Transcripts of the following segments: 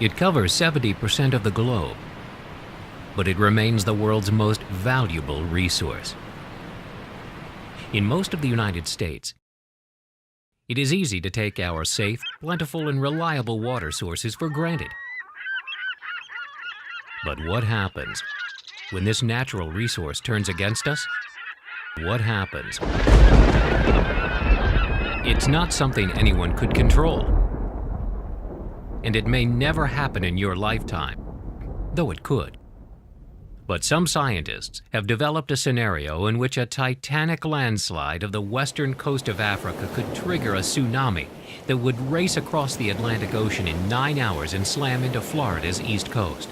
It covers 70% of the globe, but it remains the world's most valuable resource. In most of the United States, it is easy to take our safe, plentiful, and reliable water sources for granted. But what happens when this natural resource turns against us? What happens? It's not something anyone could control. And it may never happen in your lifetime, though it could. But some scientists have developed a scenario in which a titanic landslide of the western coast of Africa could trigger a tsunami that would race across the Atlantic Ocean in 9 hours and slam into Florida's east coast.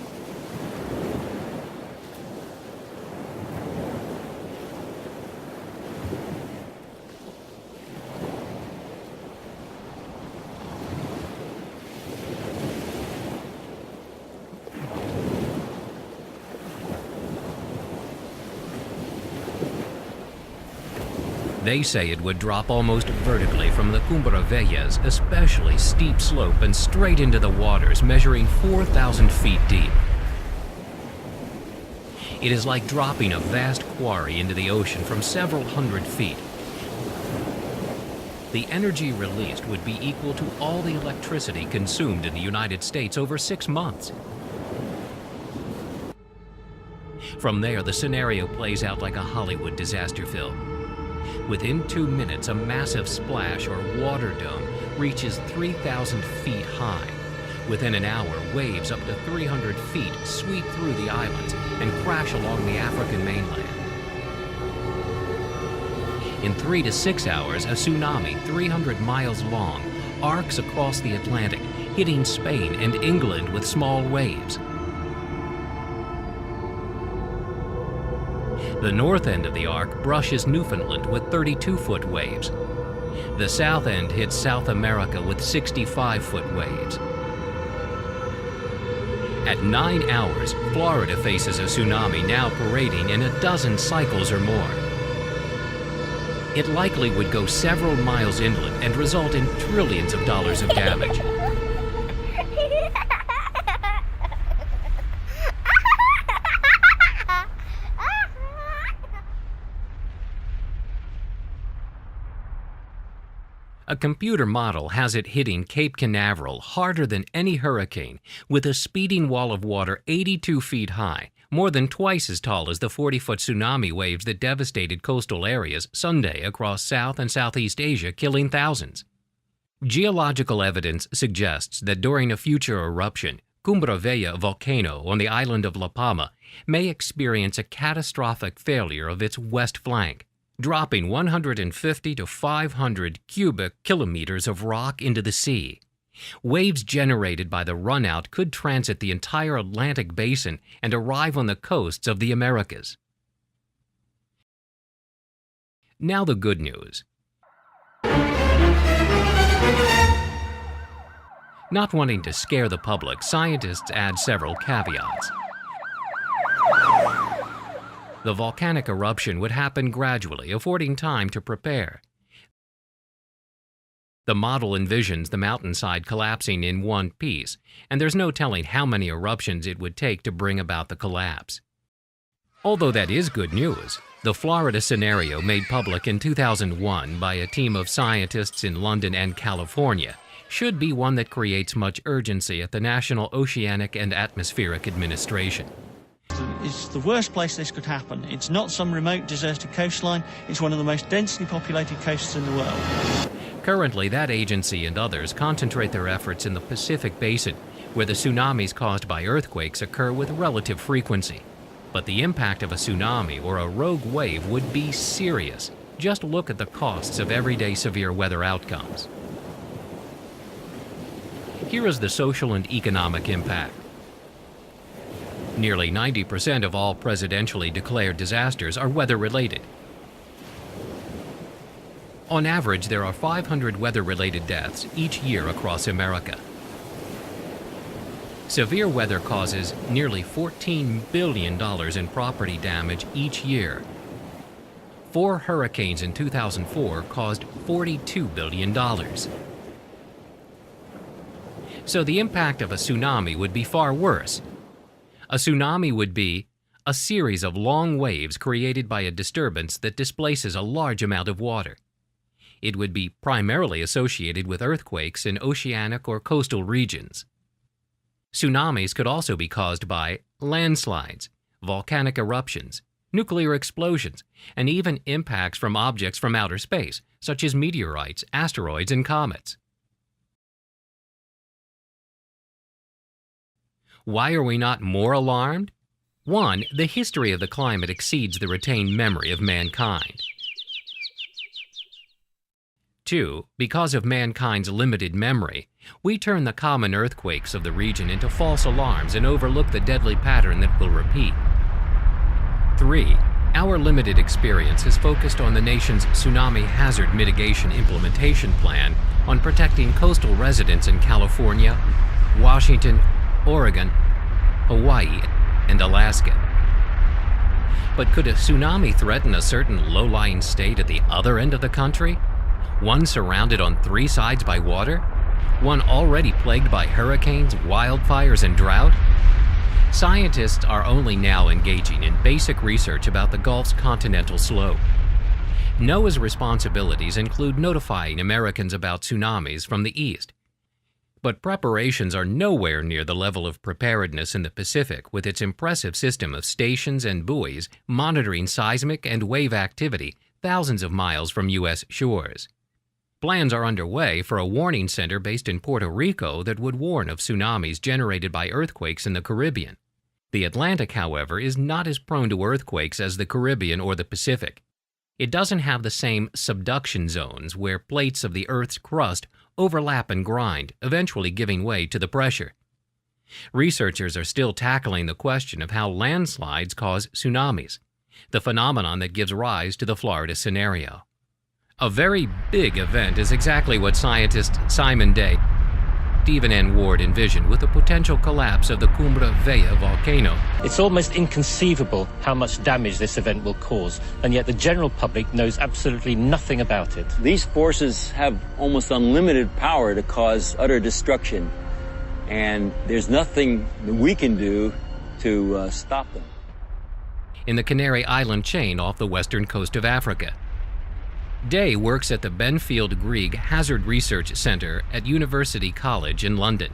They say it would drop almost vertically from the Cumbravella's especially steep slope and straight into the waters, measuring 4,000 feet deep. It is like dropping a vast quarry into the ocean from several hundred feet. The energy released would be equal to all the electricity consumed in the United States over 6 months. From there, the scenario plays out like a Hollywood disaster film. Within 2 minutes, a massive splash or water dome reaches 3,000 feet high. Within an hour, waves up to 300 feet sweep through the islands and crash along the African mainland. In 3 to 6 hours, a tsunami 300 miles long arcs across the Atlantic, hitting Spain and England with small waves. The north end of the arc brushes Newfoundland with 32-foot waves. The south end hits South America with 65-foot waves. At 9 hours, Florida faces a tsunami now parading in a dozen cycles or more. It likely would go several miles inland and result in trillions of dollars of damage. A computer model has it hitting Cape Canaveral harder than any hurricane, with a speeding wall of water 82 feet high, more than twice as tall as the 40-foot tsunami waves that devastated coastal areas Sunday across South and Southeast Asia, killing thousands. Geological evidence suggests that during a future eruption, Cumbravella volcano on the island of La Palma may experience a catastrophic failure of its west flank, dropping 150 to 500 cubic kilometers of rock into the sea. Waves generated by the runout could transit the entire Atlantic basin and arrive on the coasts of the Americas. Now the good news. Not wanting to scare the public, scientists add several caveats. The volcanic eruption would happen gradually, affording time to prepare. The model envisions the mountainside collapsing in one piece, and there's no telling how many eruptions it would take to bring about the collapse. Although that is good news, the Florida scenario made public in 2001 by a team of scientists in London and California should be one that creates much urgency at the National Oceanic and Atmospheric Administration. It's the worst place this could happen. It's not some remote deserted coastline. It's one of the most densely populated coasts in the world. Currently, that agency and others concentrate their efforts in the Pacific Basin, where the tsunamis caused by earthquakes occur with relative frequency. But the impact of a tsunami or a rogue wave would be serious. Just look at the costs of everyday severe weather outcomes. Here is the social and economic impact. Nearly 90% of all presidentially declared disasters are weather-related. On average, there are 500 weather-related deaths each year across America. Severe weather causes nearly $14 billion in property damage each year. 4 hurricanes in 2004 caused $42 billion. So the impact of a tsunami would be far worse. A tsunami would be a series of long waves created by a disturbance that displaces a large amount of water. It would be primarily associated with earthquakes in oceanic or coastal regions. Tsunamis could also be caused by landslides, volcanic eruptions, nuclear explosions, and even impacts from objects from outer space, such as meteorites, asteroids, and comets. Why are we not more alarmed? 1. The history of the climate exceeds the retained memory of mankind. 2. Because of mankind's limited memory, we turn the common earthquakes of the region into false alarms and overlook the deadly pattern that will repeat. 3. Our limited experience is focused on the nation's tsunami hazard mitigation implementation plan on protecting coastal residents in California, Washington, Oregon, Hawaii, and Alaska. But could a tsunami threaten a certain low-lying state at the other end of the country? One surrounded on 3 sides by water? One already plagued by hurricanes, wildfires, and drought? Scientists are only now engaging in basic research about the Gulf's continental slope. NOAA's responsibilities include notifying Americans about tsunamis from the east. But preparations are nowhere near the level of preparedness in the Pacific with its impressive system of stations and buoys monitoring seismic and wave activity thousands of miles from U.S. shores. Plans are underway for a warning center based in Puerto Rico that would warn of tsunamis generated by earthquakes in the Caribbean. The Atlantic, however, is not as prone to earthquakes as the Caribbean or the Pacific. It doesn't have the same subduction zones where plates of the Earth's crust overlap and grind, eventually giving way to the pressure. Researchers are still tackling the question of how landslides cause tsunamis, the phenomenon that gives rise to the Florida scenario. A very big event is exactly what scientists Simon Day and Stephen N. Ward envisioned with the potential collapse of the Cumbre Vella volcano. It's almost inconceivable how much damage this event will cause, and yet the general public knows absolutely nothing about it. These forces have almost unlimited power to cause utter destruction, and there's nothing that we can do to stop them. In the Canary Island chain off the western coast of Africa. Day works at the Benfield Grieg Hazard Research Center at University College in London.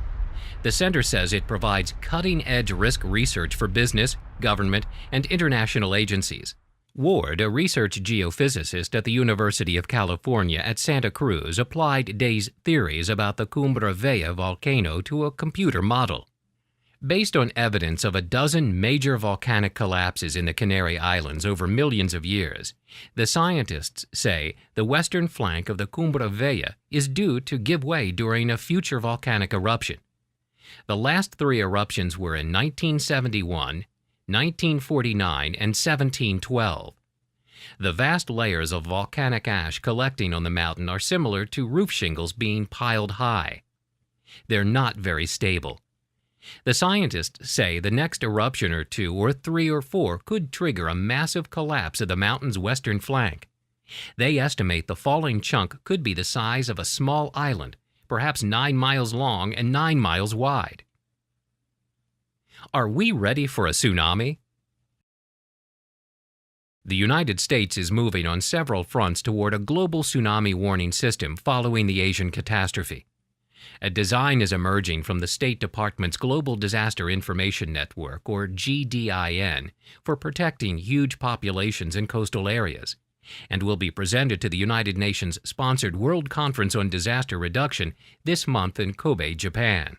The center says it provides cutting-edge risk research for business, government, and international agencies. Ward, a research geophysicist at the University of California at Santa Cruz, applied Day's theories about the Cumbre Vella volcano to a computer model. Based on evidence of a dozen major volcanic collapses in the Canary Islands over millions of years, the scientists say the western flank of the Cumbre Vella is due to give way during a future volcanic eruption. The last 3 eruptions were in 1971, 1949, and 1712. The vast layers of volcanic ash collecting on the mountain are similar to roof shingles being piled high. They're not very stable. The scientists say the next eruption or 2 or 3 or 4 could trigger a massive collapse of the mountain's western flank. They estimate the falling chunk could be the size of a small island, perhaps 9 miles long and 9 miles wide. Are we ready for a tsunami? The United States is moving on several fronts toward a global tsunami warning system following the Asian catastrophe. A design is emerging from the State Department's Global Disaster Information Network, or GDIN, for protecting huge populations in coastal areas, and will be presented to the United Nations-sponsored World Conference on Disaster Reduction this month in Kobe, Japan.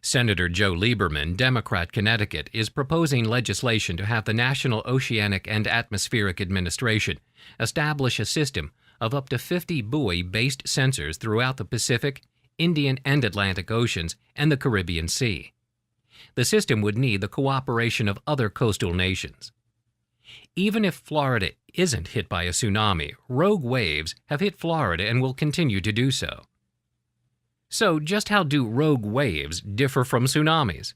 Senator Joe Lieberman, Democrat, Connecticut, is proposing legislation to have the National Oceanic and Atmospheric Administration establish a system of up to 50 buoy-based sensors throughout the Pacific, Indian and Atlantic Oceans, and the Caribbean Sea. The system would need the cooperation of other coastal nations. Even if Florida isn't hit by a tsunami, rogue waves have hit Florida and will continue to do so. So just how do rogue waves differ from tsunamis?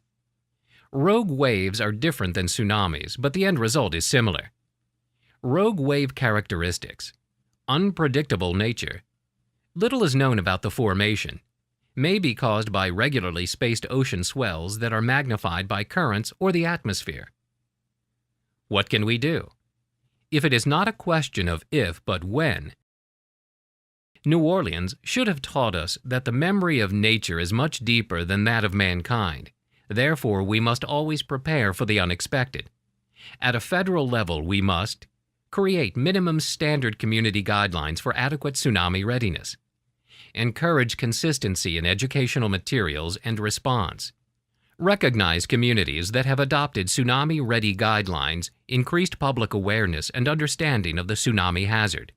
Rogue waves are different than tsunamis, but the end result is similar. Rogue wave characteristics: unpredictable nature. Little is known about the formation. may be caused by regularly spaced ocean swells that are magnified by currents or the atmosphere. What can we do? If it is not a question of if but when, New Orleans should have taught us that the memory of nature is much deeper than that of mankind. Therefore, we must always prepare for the unexpected. At a federal level, we must create minimum standard community guidelines for adequate tsunami readiness, encourage consistency in educational materials and response, recognize communities that have adopted tsunami-ready guidelines, increased public awareness and understanding of the tsunami hazard.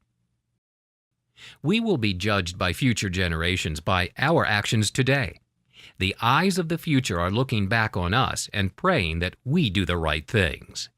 We will be judged by future generations by our actions today. The eyes of the future are looking back on us and praying that we do the right things.